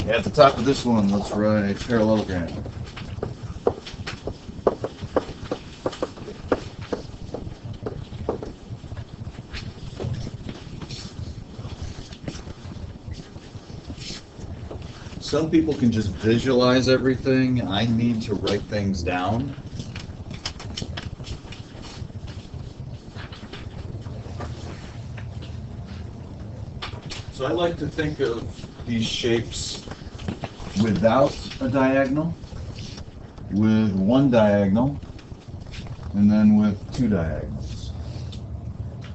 At the top of this one, let's write parallelogram. Some people can just visualize everything. I need to write things down. So I like to think of these shapes without a diagonal, with one diagonal, and then with two diagonals.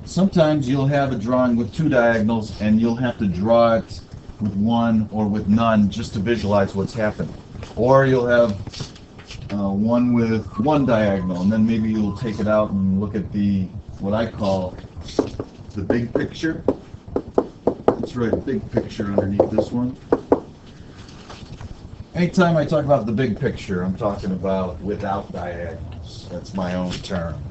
Sometimes you'll have a drawing with two diagonals and you'll have to draw it with one or with none just to visualize what's happening. Or you'll have one with one diagonal, and then maybe you'll take it out and look at what I call the big picture. Let's write a big picture underneath this one. Anytime I talk about the big picture, I'm talking about without diagonals. That's my own term.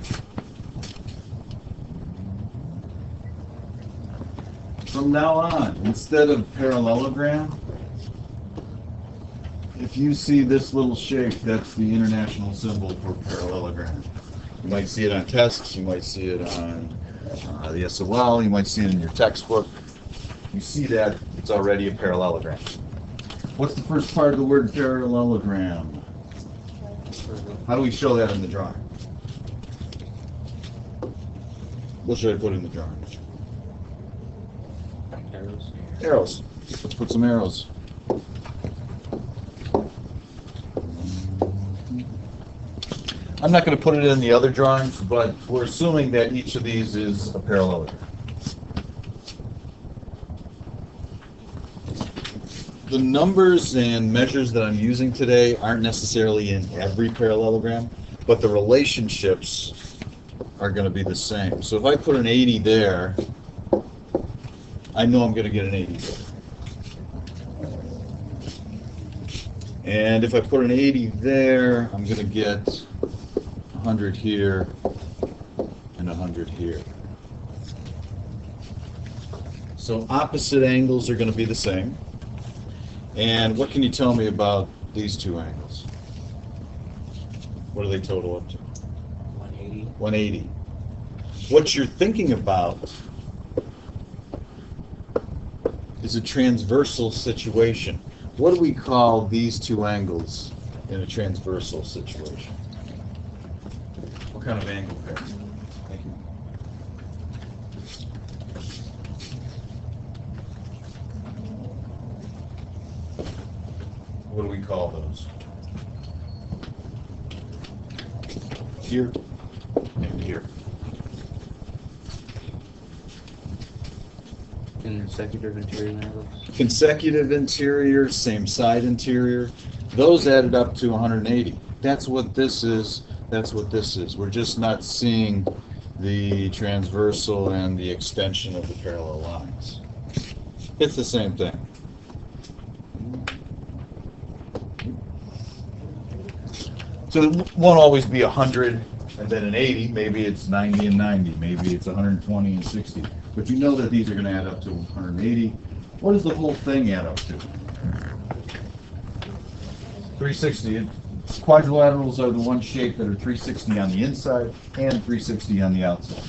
From now on, instead of parallelogram, if you see this little shape, that's the international symbol for parallelogram. You might see it on tests, you might see it on the SOL, you might see it in your textbook. You see that, it's already a parallelogram. What's the first part of the word parallelogram? How do we show that in the drawing? What should I put in the drawing? Arrows. Arrows. Let's put some arrows. I'm not going to put it in the other drawings, but we're assuming that each of these is a parallelogram. The numbers and measures that I'm using today aren't necessarily in every parallelogram, but the relationships are going to be the same. So if I put an 80 there, I know I'm going to get an 80 there. And if I put an 80 there, I'm going to get 100 here and 100 here. So opposite angles are going to be the same. And what can you tell me about these two angles? What do they total up to? 180. 180. What you're thinking about is a transversal situation. What do we call these two angles in a transversal situation? What kind of angle pair? Thank you. What do we call those? Here and here. Consecutive interior angles. Consecutive interior, same side interior. Those added up to 180. That's what this is. That's what this is. We're just not seeing the transversal and the extension of the parallel lines. It's the same thing. So it won't always be 100 and then an 80. Maybe it's 90 and 90. Maybe it's 120 and 60. But you know that these are going to add up to 180. What does the whole thing add up to? 360. Quadrilaterals are the one shape that are 360 on the inside and 360 on the outside.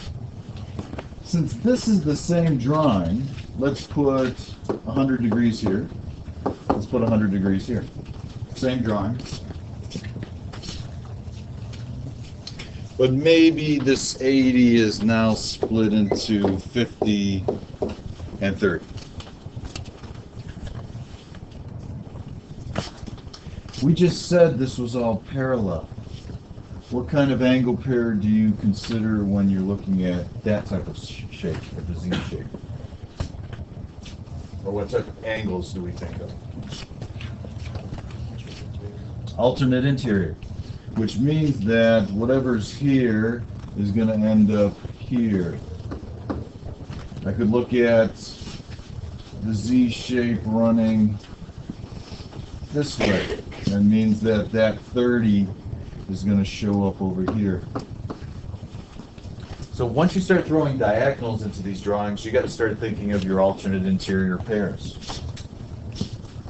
Since this is the same drawing, let's put 100 degrees here. Let's put 100 degrees here. Same drawing. But maybe this 80 is now split into 50 and 30. We just said this was all parallel. What kind of angle pair do you consider when you're looking at that type of shape, the Z shape? Or what type of angles do we think of? Alternate interior, which means that whatever's here is going to end up here. I could look at the Z shape running this way. That means that that 30 is going to show up over here. So once you start throwing diagonals into these drawings, you got to start thinking of your alternate interior pairs.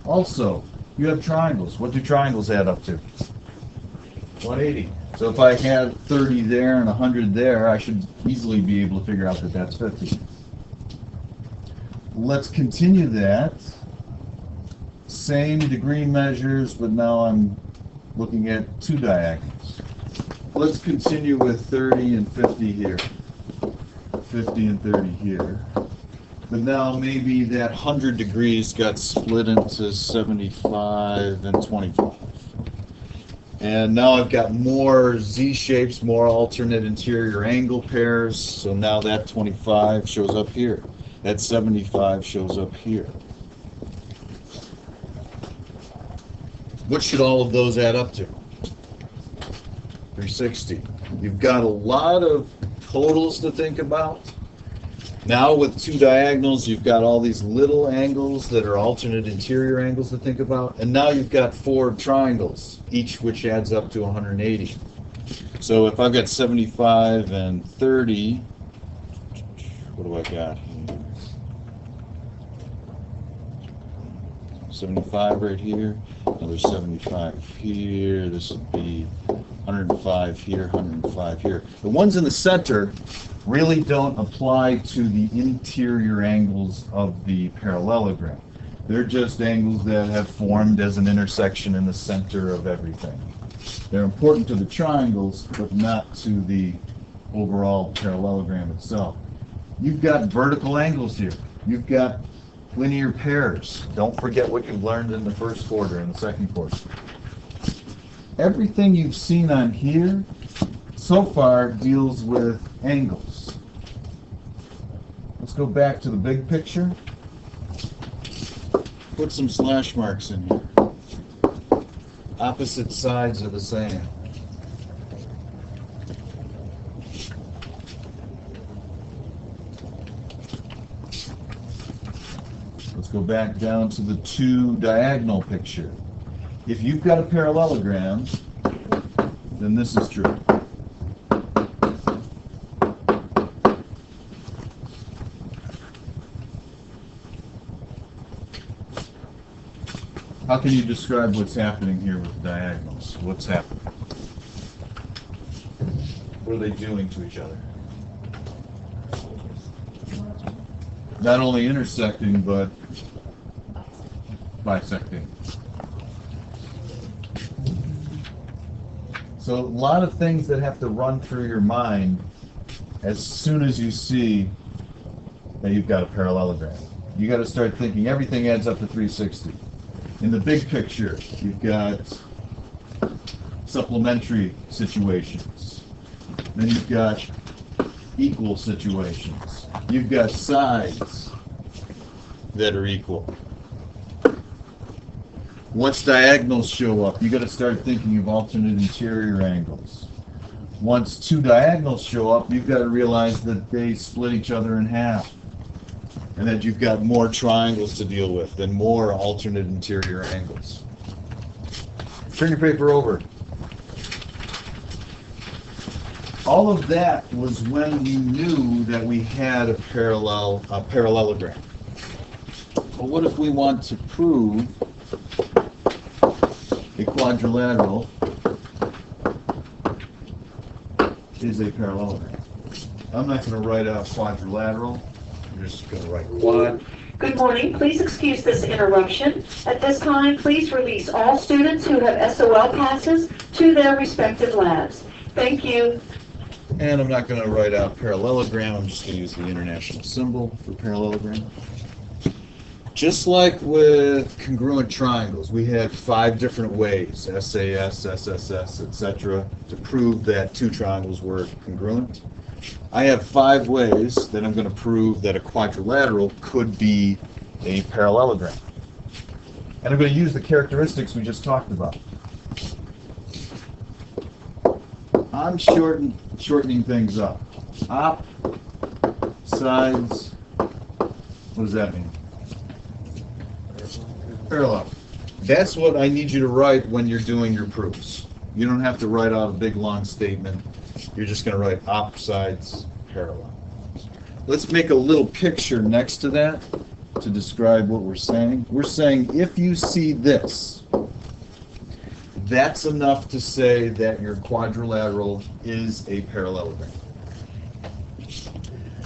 Also, you have triangles. What do triangles add up to? 180. So if I had 30 there and 100 there, I should easily be able to figure out that that's 50. Let's continue that. Same degree measures, but now I'm looking at two diagonals. Let's continue with 30 and 50 here. 50 and 30 here. But now maybe that 100 degrees got split into 75 and 25. And now I've got more Z-shapes, more alternate interior angle pairs. So now that 25 shows up here. That 75 shows up here. What should all of those add up to? 360. You've got a lot of totals to think about. Now with two diagonals, you've got all these little angles that are alternate interior angles to think about. And now you've got four triangles, each which adds up to 180. So if I've got 75 and 30, what do I got here? 75 right here, another 75 here, this would be 105 here, 105 here. The ones in the center really don't apply to the interior angles of the parallelogram. They're just angles that have formed as an intersection in the center of everything. They're important to the triangles, but not to the overall parallelogram itself. You've got vertical angles here. You've got linear pairs. Don't forget what you learned in the first quarter and the second quarter. Everything you've seen on here so far deals with angles. Let's go back to the big picture. Put some slash marks in here. Opposite sides are the same. Let's go back down to the two diagonal picture. If you've got a parallelogram, then this is true. How can you describe what's happening here with the diagonals? What's happening? What are they doing to each other? Not only intersecting, but bisecting. So a lot of things that have to run through your mind as soon as you see that you've got a parallelogram. You got to start thinking everything adds up to 360. In the big picture, you've got supplementary situations. Then you've got equal situations. You've got sides that are equal. Once diagonals show up, you got to start thinking of alternate interior angles. Once two diagonals show up, you've got to realize that they split each other in half, and that you've got more triangles to deal with and more alternate interior angles. Turn your paper over. All of that was when we knew that we had a parallelogram. But what if we want to prove a quadrilateral is a parallelogram? I'm not going to write out quadrilateral. I'm just going to write quad. Good morning. Please excuse this interruption. At this time, please release all students who have SOL passes to their respective labs. Thank you. And I'm not going to write out parallelogram. I'm just going to use the international symbol for parallelogram. Just like with congruent triangles, we had 5 different ways, SAS, SSS, etc., to prove that two triangles were congruent. I have 5 ways that I'm going to prove that a quadrilateral could be a parallelogram. And I'm going to use the characteristics we just talked about. I'm shortening things up. Op, sides, what does that mean? Parallel. That's what I need you to write when you're doing your proofs. You don't have to write out a big long statement. You're just going to write op, sides, parallel. Let's make a little picture next to that to describe what we're saying. We're saying if you see this, that's enough to say that your quadrilateral is a parallelogram.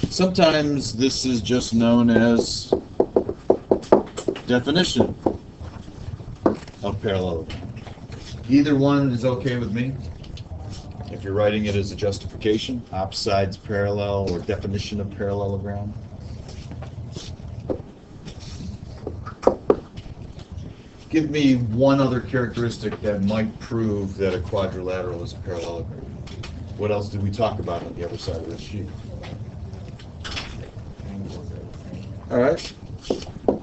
Sometimes this is just known as definition of parallelogram. Either one is okay with me. If you're writing it as a justification, opsides parallel or definition of parallelogram. Give me one other characteristic that might prove that a quadrilateral is a parallelogram. What else did we talk about on the other side of this sheet? All right.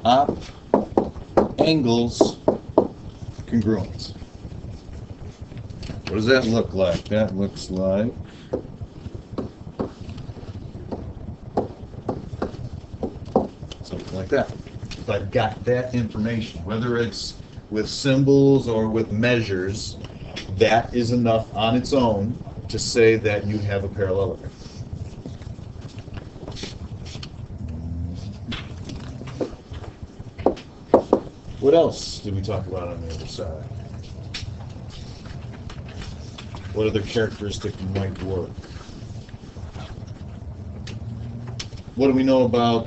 Op, angles, congruence. What does that look like? That looks like something like that. If I've got that information, whether it's with symbols or with measures, that is enough on its own to say that you have a parallelogram. What else did we talk about on the other side? What other characteristic might work? What do we know about,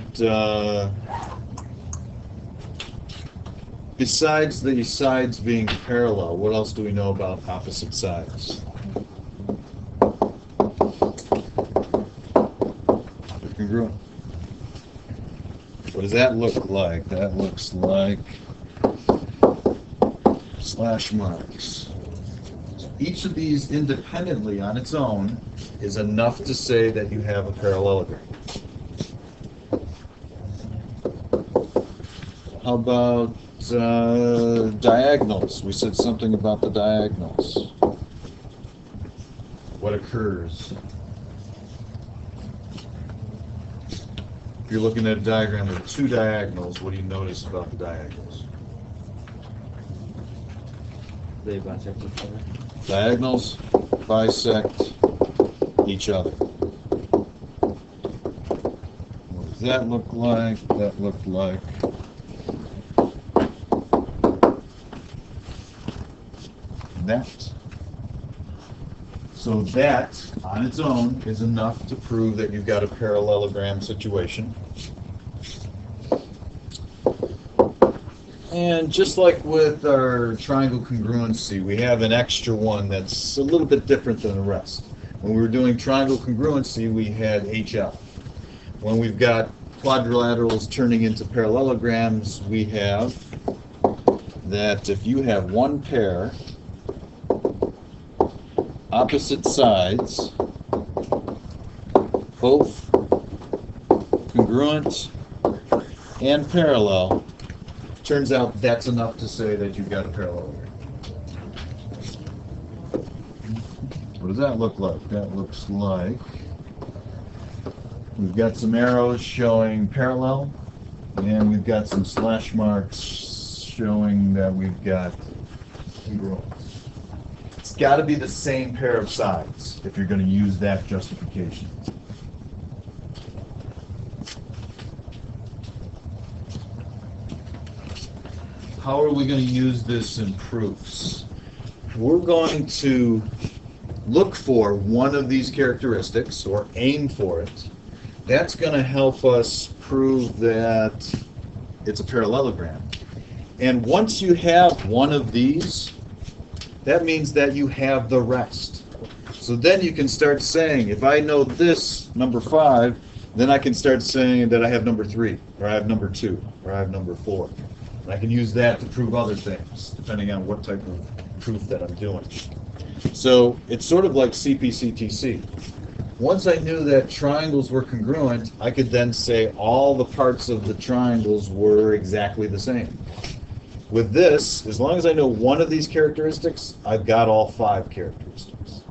besides the sides being parallel, what else do we know about opposite sides? They're congruent. What does that look like? That looks like slash marks. Each of these independently on its own is enough to say that you have a parallelogram. How about diagonals? We said something about the diagonals. What occurs? If you're looking at a diagram with two diagonals, what do you notice about the diagonals? They bisect each other. Diagonals bisect each other. What does that look like? That looked like that. So that, on its own, is enough to prove that you've got a parallelogram situation. And just like with our triangle congruency, we have an extra one that's a little bit different than the rest. When we were doing triangle congruency, we had HL. When we've got quadrilaterals turning into parallelograms, we have that if you have one pair, opposite sides, both congruent and parallel, turns out that's enough to say that you've got a parallelogram. What does that look like? That looks like we've got some arrows showing parallel, and we've got some slash marks showing that we've got congruent. It's got to be the same pair of sides if you're going to use that justification. How are we going to use this in proofs? We're going to look for one of these characteristics, or aim for it. That's going to help us prove that it's a parallelogram. And once you have one of these, that means that you have the rest. So then you can start saying, if I know this, number 5, then I can start saying that I have number 3, or I have number 2, or I have number 4. And I can use that to prove other things, depending on what type of proof that I'm doing. So it's sort of like CPCTC. Once I knew that triangles were congruent, I could then say all the parts of the triangles were exactly the same. With this, as long as I know one of these characteristics, I've got all 5 characteristics.